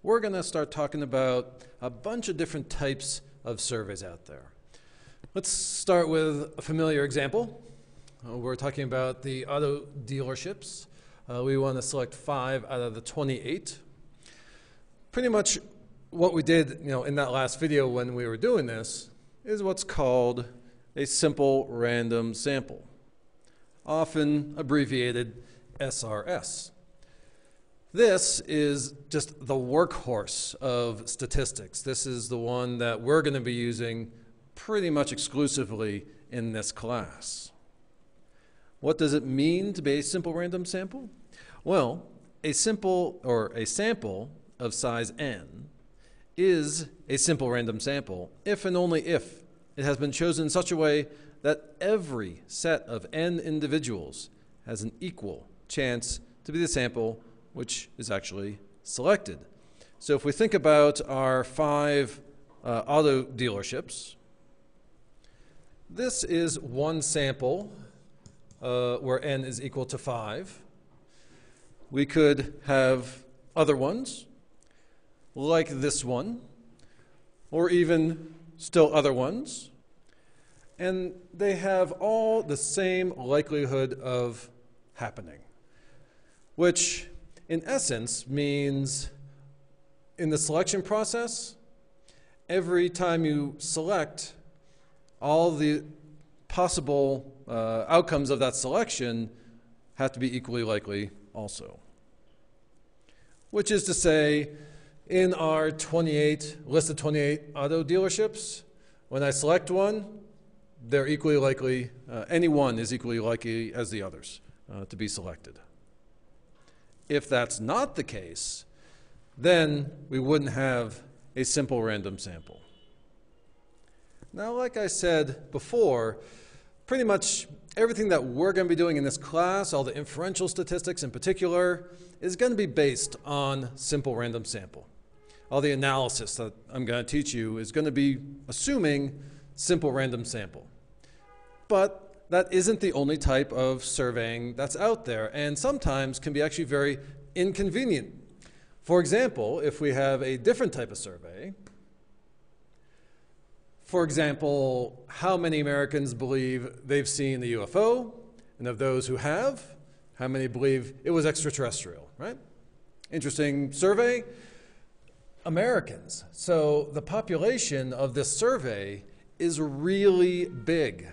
we're going to start talking about a bunch of different types of surveys out there. Let's start with a familiar example. We're talking about the auto dealerships. We want to select 5 out of the 28. Pretty much what we did, in that last video when we were doing this is what's called a simple random sample, often abbreviated SRS. This is just the workhorse of statistics. This is the one that we're going to be using pretty much exclusively in this class. What does it mean to be a simple random sample? Well, a sample of size n is a simple random sample if and only if it has been chosen in such a way that every set of n individuals has an equal chance to be the sample which is actually selected. So if we think about our 5 auto dealerships, this is one sample where n is equal to 5. We could have other ones, like this one, or even still other ones, and they have all the same likelihood of happening, which in essence means in the selection process, every time you select, all the possible outcomes of that selection have to be equally likely also. Which is to say, in our list of 28 auto dealerships, when I select one, they're equally likely, any one is equally likely as the others to be selected. If that's not the case, then we wouldn't have a simple random sample. Now, like I said before, pretty much everything that we're going to be doing in this class, all the inferential statistics in particular, is going to be based on simple random sample. All the analysis that I'm going to teach you is going to be assuming simple random sample. But that isn't the only type of surveying that's out there, and sometimes can be actually very inconvenient. For example, if we have a different type of survey, for example, how many Americans believe they've seen the UFO? And of those who have, how many believe it was extraterrestrial, right? Interesting survey. Americans. So the population of this survey is really big.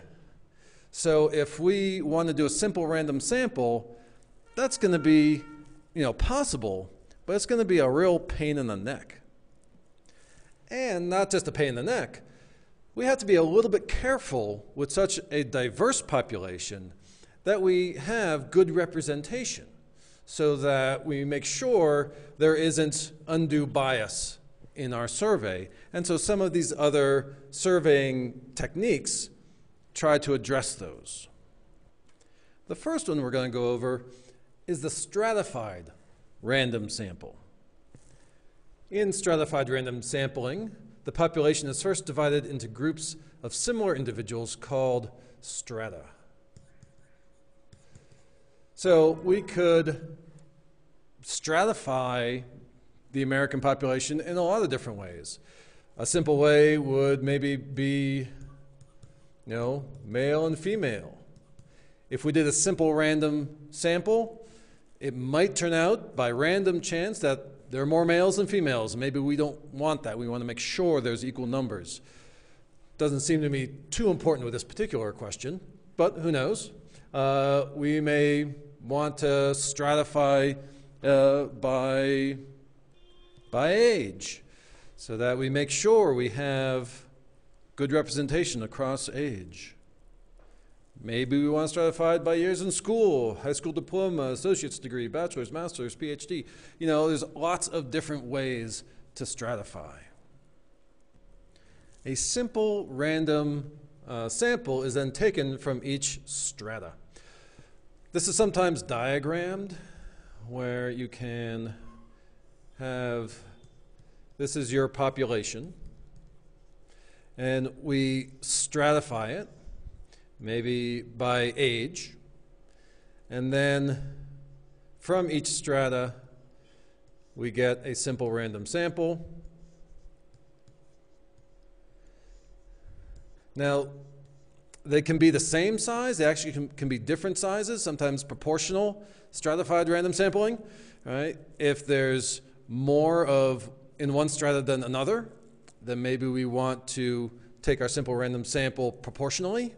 So if we want to do a simple random sample, that's going to be, possible, but it's going to be a real pain in the neck. And not just a pain in the neck, we have to be a little bit careful with such a diverse population that we have good representation so that we make sure there isn't undue bias in our survey. And so some of these other surveying techniques try to address those. The first one we're going to go over is the stratified random sample. In stratified random sampling, the population is first divided into groups of similar individuals called strata. So we could stratify the American population in a lot of different ways. A simple way would maybe be, male and female. If we did a simple random sample, it might turn out by random chance that there are more males than females. Maybe we don't want that. We want to make sure there's equal numbers. Doesn't seem to be too important with this particular question, but who knows? We may want to stratify by age so that we make sure we have good representation across age. Maybe we want to stratify by years in school, high school diploma, associate's degree, bachelor's, master's, PhD. There's lots of different ways to stratify. A simple random sample is then taken from each strata. This is sometimes diagrammed where you can have, this is your population, and we stratify it, maybe by age, and then from each strata we get a simple random sample. Now, they can be the same size. They actually can be different sizes, sometimes proportional stratified random sampling, right? If there's more of in one strata than another, then maybe we want to take our simple random sample proportionally.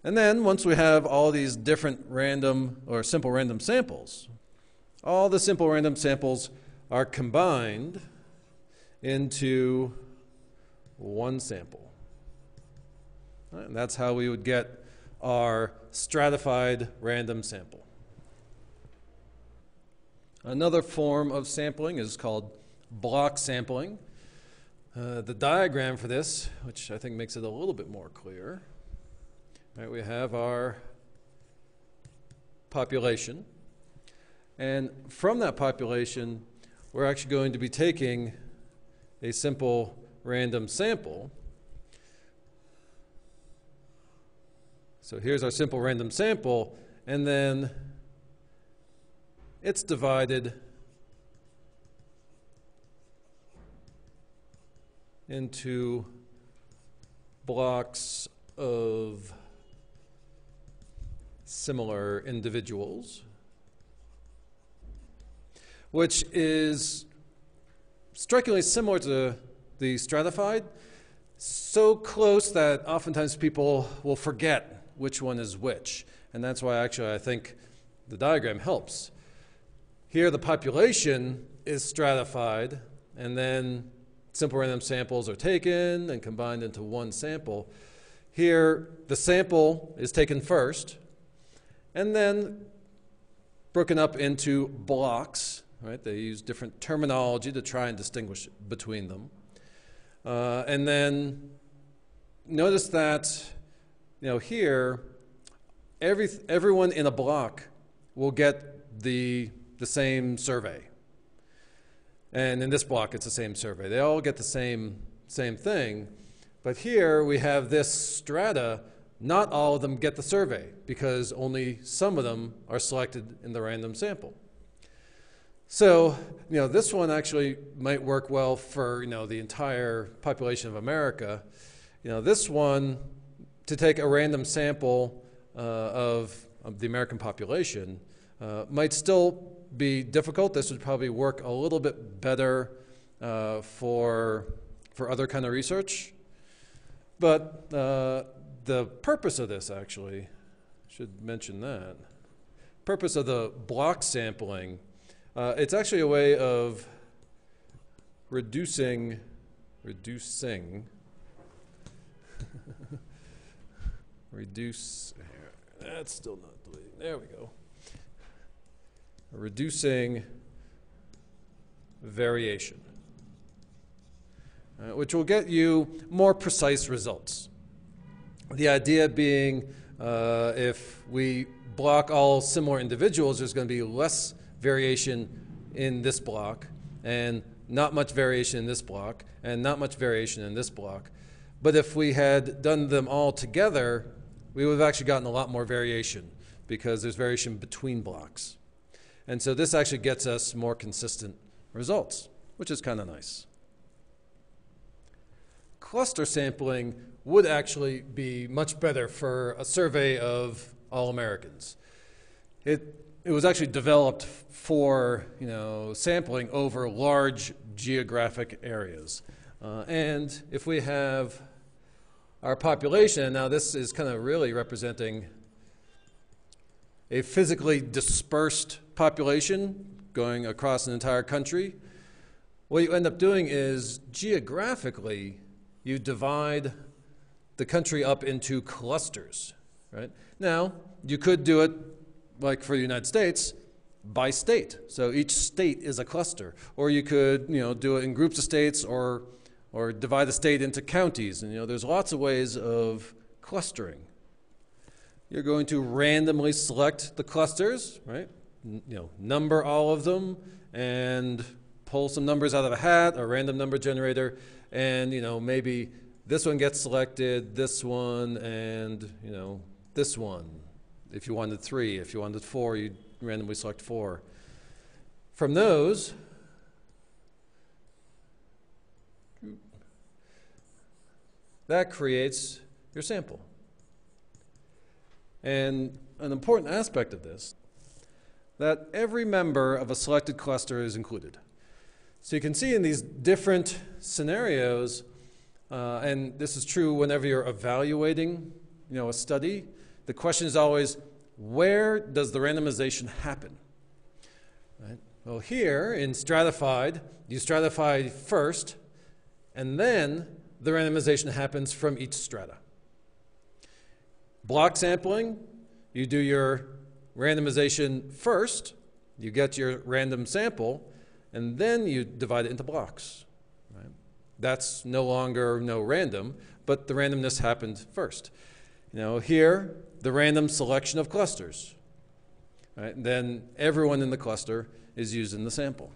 And then once we have all these different random or simple random samples, all the simple random samples are combined into one sample. Right, and that's how we would get our stratified random sample. Another form of sampling is called block sampling. The diagram for this, which I think makes it a little bit more clear, right, we have our population. And from that population, we're actually going to be taking a simple random sample. So here's our simple random sample, and then it's divided into blocks of similar individuals, which is strikingly similar to the stratified, so close that oftentimes people will forget which one is which. And that's why actually I think the diagram helps. Here the population is stratified, and then simple random samples are taken and combined into one sample. Here the sample is taken first, and then broken up into blocks. Right? They use different terminology to try and distinguish between them. And then notice that, here, everyone in a block will get the same survey. And in this block, it's the same survey. They all get the same thing. But here we have this strata. Not all of them get the survey because only some of them are selected in the random sample. So, this one actually might work well for, the entire population of America. This one, to take a random sample of the American population, might still be difficult. This would probably work a little bit better for other kind of research. But the purpose of this, actually, should mention that. Purpose of the block sampling, it's actually a way of reducing, that's still not deleting, there we go. Reducing variation, which will get you more precise results. The idea being if we block all similar individuals, there's going to be less variation in this block, and not much variation in this block, and not much variation in this block. But if we had done them all together, we would have actually gotten a lot more variation because there's variation between blocks. And so this actually gets us more consistent results, which is kind of nice. Cluster sampling would actually be much better for a survey of all Americans. It was actually developed for sampling over large geographic areas. And if we have our population, now this is kind of really representing a physically dispersed population going across an entire country. What you end up doing is geographically you divide the country up into clusters, right? Now, you could do it like for the United States, by state. So each state is a cluster. Or you could, do it in groups of states or divide the state into counties. And, there's lots of ways of clustering. You're going to randomly select the clusters, right? Number all of them and pull some numbers out of a hat, a random number generator, and, maybe this one gets selected, this one, and, this one. If you wanted 3, if you wanted 4, you'd randomly select 4. from those, that creates your sample. And an important aspect of this, that every member of a selected cluster is included. So you can see in these different scenarios, and this is true whenever you're evaluating, a study, the question is always, where does the randomization happen? Right? Well, here in stratified, you stratify first, and then the randomization happens from each strata. Block sampling, you do your randomization first, you get your random sample, and then you divide it into blocks. Right? That's no longer random, but the randomness happened first. Here, the random selection of clusters. Right? And then everyone in the cluster is used in the sample.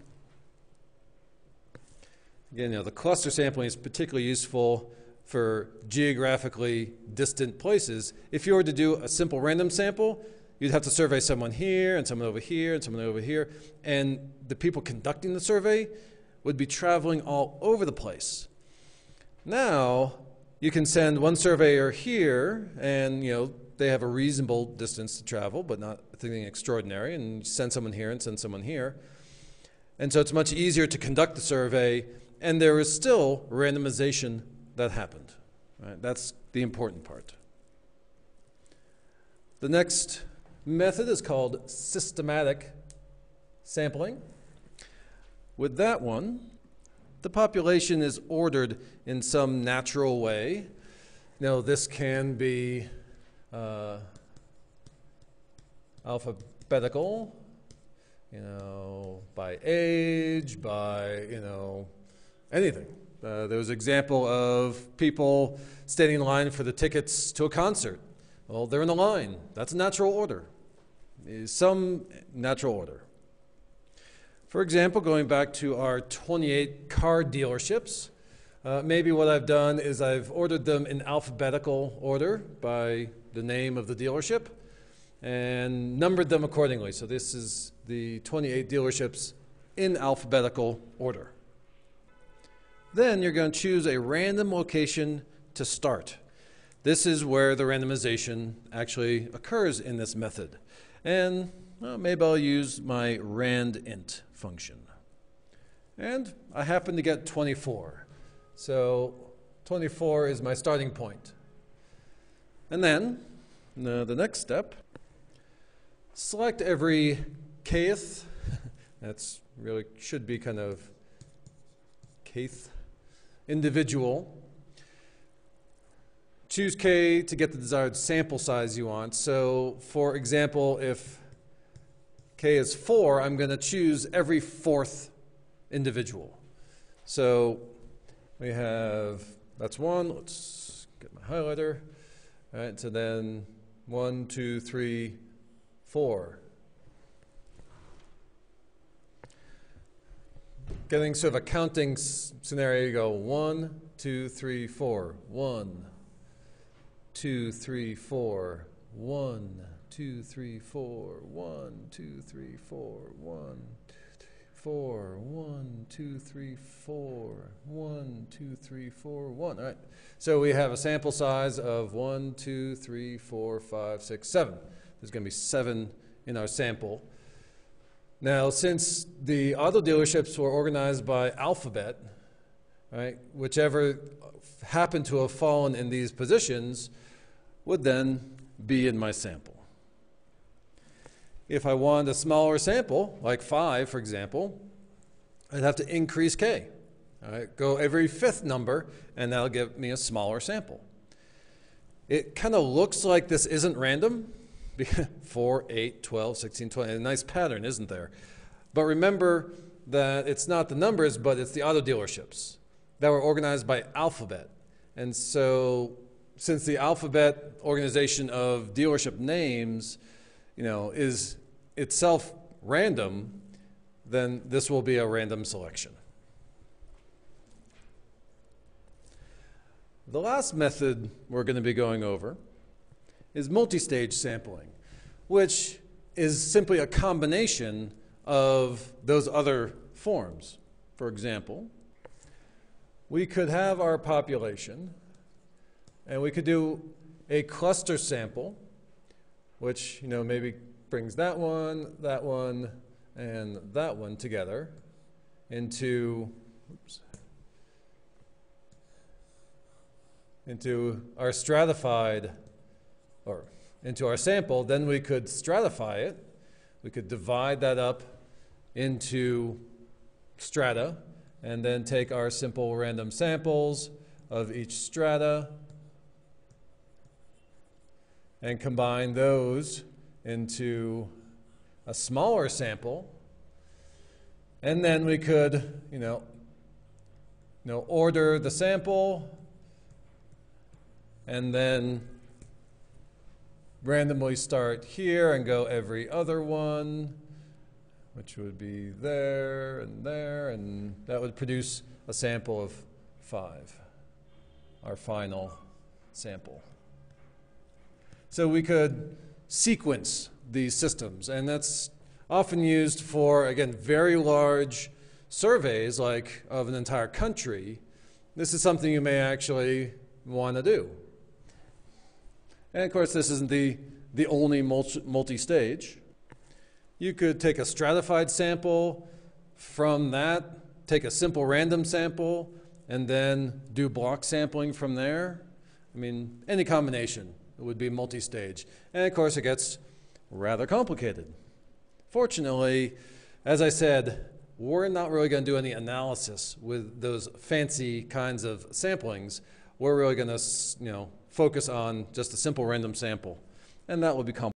Again, the cluster sampling is particularly useful for geographically distant places. If you were to do a simple random sample, you'd have to survey someone here and someone over here and someone over here, and the people conducting the survey would be traveling all over the place. Now, you can send one surveyor here, and they have a reasonable distance to travel, but not anything extraordinary, and you send someone here and send someone here. And so it's much easier to conduct the survey, and there is still randomization that happened. Right? That's the important part. The next method is called systematic sampling. With that one, the population is ordered in some natural way. This can be alphabetical, by age, by, anything. There was an example of people standing in line for the tickets to a concert. Well, they're in a line. That's a natural order. Some natural order. For example, going back to our 28 car dealerships, maybe what I've done is I've ordered them in alphabetical order by the name of the dealership and numbered them accordingly. So this is the 28 dealerships in alphabetical order. Then you're going to choose a random location to start. This is where the randomization actually occurs in this method. And maybe I'll use my randint function. And I happen to get 24. So 24 is my starting point. And then the next step, select every kth, that's really should be kind of kth, individual. Choose k to get the desired sample size you want. So for example, if k is 4, I'm going to choose every 4th individual. So we have, that's 1. Let's get my highlighter. All right, so then 1, 2, 3, 4. Getting sort of a counting scenario, you go 1, 2, 3, 4. 1, 2, 3, 4. 1, 2, 3, 4. 1, 2, 3, 4. 1, 4. 1, 2, 3, 4. 1, 2, 3, 4. 1. All right. So we have a sample size of 1, 2, 3, 4, 5, 6, 7. There's going to be 7 in our sample. Now, since the auto dealerships were organized by alphabet, right, whichever happened to have fallen in these positions would then be in my sample. If I wanted a smaller sample, like 5, for example, I'd have to increase k. All right, go every 5th number, and that'll give me a smaller sample. It kind of looks like this isn't random. 4, 8, 12, 16, 20. A nice pattern, isn't there? But remember that it's not the numbers, but it's the auto dealerships that were organized by alphabet. And so since the alphabet organization of dealership names, is itself random, then this will be a random selection. The last method we're going to be going over is multi-stage sampling, which is simply a combination of those other forms. For example, we could have our population, and we could do a cluster sample, which maybe brings that one, and that one together into our stratified, or into our sample. Then we could stratify it. We could divide that up into strata, and then take our simple random samples of each strata and combine those into a smaller sample. And then we could, order the sample and then randomly start here and go every other one, which would be there, and that would produce a sample of 5, our final sample. So we could sequence these systems, and that's often used for, again, very large surveys, like of an entire country. This is something you may actually want to do. And of course, this isn't the only multi-stage. You could take a stratified sample, from that, take a simple random sample, and then do block sampling from there. I mean, any combination would be multi-stage. And of course, it gets rather complicated. Fortunately, as I said, we're not really going to do any analysis with those fancy kinds of samplings. We're really going to, focus on just a simple random sample, and that will be complicated.